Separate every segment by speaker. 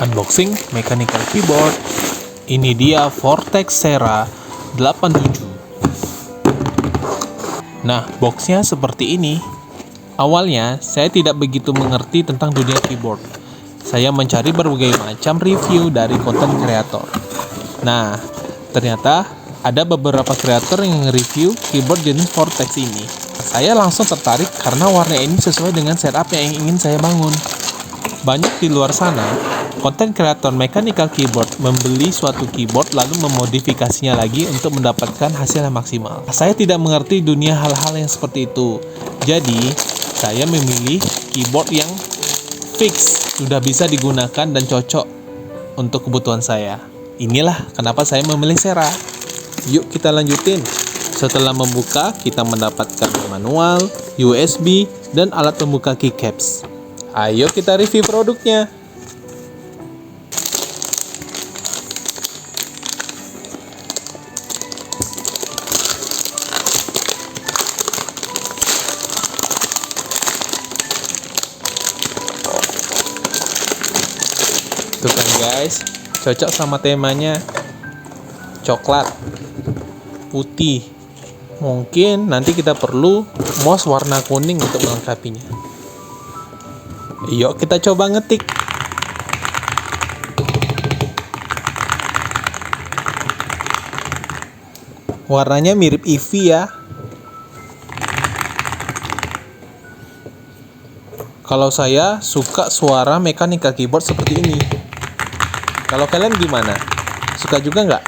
Speaker 1: unboxing mechanical keyboard. Ini dia Vortex Sera 87. Nah, boxnya seperti ini. Awalnya, saya tidak begitu mengerti tentang dunia keyboard. Saya mencari berbagai macam review dari konten kreator. Nah, ternyata ada beberapa kreator yang review keyboard jenis Vortex ini. Saya langsung tertarik karena warna ini sesuai dengan setup yang ingin saya bangun. Banyak di luar sana, konten kreator mechanical keyboard membeli suatu keyboard lalu memodifikasinya lagi untuk mendapatkan hasil yang maksimal. Saya tidak mengerti dunia hal-hal yang seperti itu. Jadi, saya memilih keyboard yang fix, sudah bisa digunakan dan cocok untuk kebutuhan saya. Inilah kenapa saya memilih Sera. Yuk kita lanjutin. Setelah membuka, kita mendapatkan manual, USB, dan alat pembuka keycaps. Ayo kita review produknya. Tuh kan guys, cocok sama temanya. Coklat, putih. Mungkin nanti kita perlu mouse warna kuning untuk melengkapinya. Yuk kita coba ngetik. Warnanya mirip Eevee ya. Kalau saya suka suara mechanical keyboard seperti ini. Kalau kalian gimana? Suka juga nggak?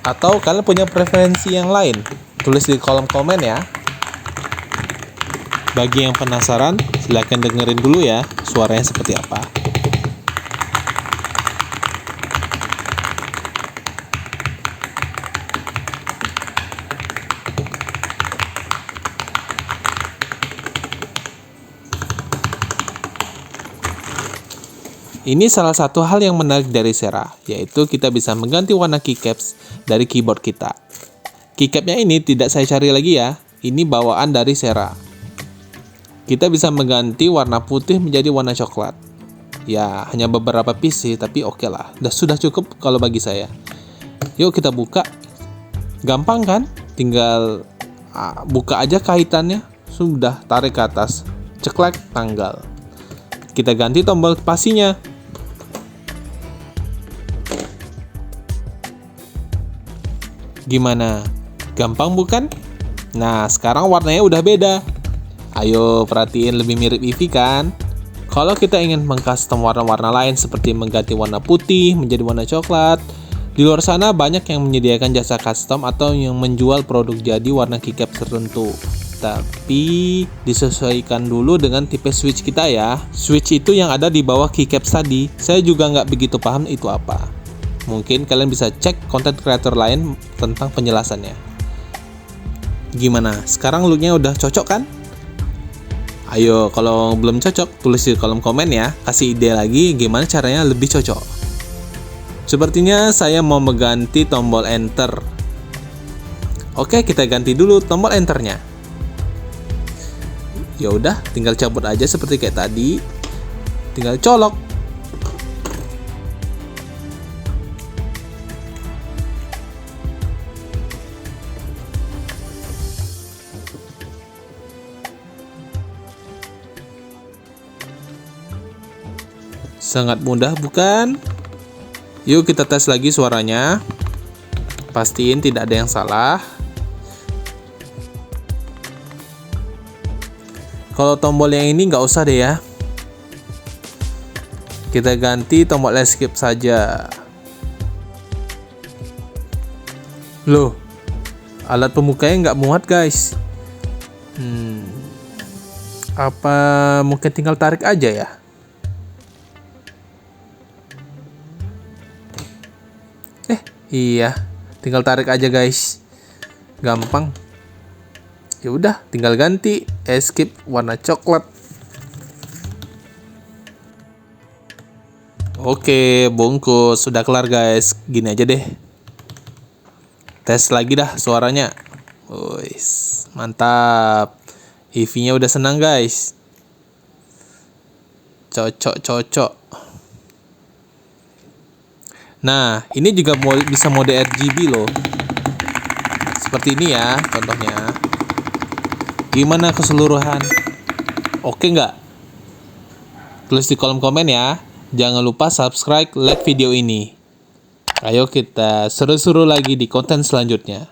Speaker 1: Atau kalian punya preferensi yang lain? Tulis di kolom komen ya. Bagi yang penasaran, silahkan dengerin dulu ya suaranya seperti apa. Ini salah satu hal yang menarik dari Sera, yaitu kita bisa mengganti warna keycaps dari keyboard kita. Keycapnya ini tidak saya cari lagi ya, ini bawaan dari Sera. Kita bisa mengganti warna putih menjadi warna coklat. Ya, hanya beberapa piece sih, tapi oke lah. Sudah cukup kalau bagi saya. Yuk kita buka. Gampang kan? Tinggal buka aja kaitannya. Sudah, tarik ke atas. Ceklek, tanggal. Kita ganti tombol spasinya. Gimana? Gampang bukan? Nah, sekarang warnanya udah beda. Ayo perhatiin, lebih mirip Eevee kan? Kalau kita ingin mengcustom warna-warna lain seperti mengganti warna putih menjadi warna coklat, di luar sana banyak yang menyediakan jasa custom atau yang menjual produk jadi warna keycap tertentu. Tapi disesuaikan dulu dengan tipe switch kita ya. Switch itu yang ada di bawah keycaps tadi. Saya juga nggak begitu paham itu apa. Mungkin kalian bisa cek konten kreator lain tentang penjelasannya. Gimana? Sekarang looknya udah cocok kan? Ayo, kalau belum cocok, tulis di kolom komen ya. Kasih ide lagi gimana caranya lebih cocok. Sepertinya saya mau mengganti tombol enter. Oke, kita ganti dulu tombol enternya. Ya udah, tinggal cabut aja seperti kayak tadi. Tinggal colok. Sangat mudah bukan? Yuk kita tes lagi suaranya. Pastiin tidak ada yang salah. Kalau tombol yang ini nggak usah deh ya. Kita ganti tombol escape saja. Loh, alat pembukanya nggak muat guys. Apa mungkin tinggal tarik aja ya? Iya, tinggal tarik aja guys. Gampang. Ya udah, tinggal ganti escape warna coklat. Oke, bungkus sudah kelar guys. Gini aja deh. Tes lagi dah suaranya. Wis, mantap. Eevee-nya udah senang guys. Cocok. Nah, ini juga bisa mode RGB loh. Seperti ini ya contohnya. Gimana keseluruhan? Oke nggak? Tulis di kolom komen ya. Jangan lupa subscribe, like video ini. Ayo kita seru-seru lagi di konten selanjutnya.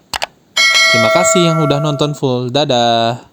Speaker 1: Terima kasih yang udah nonton full. Dadah.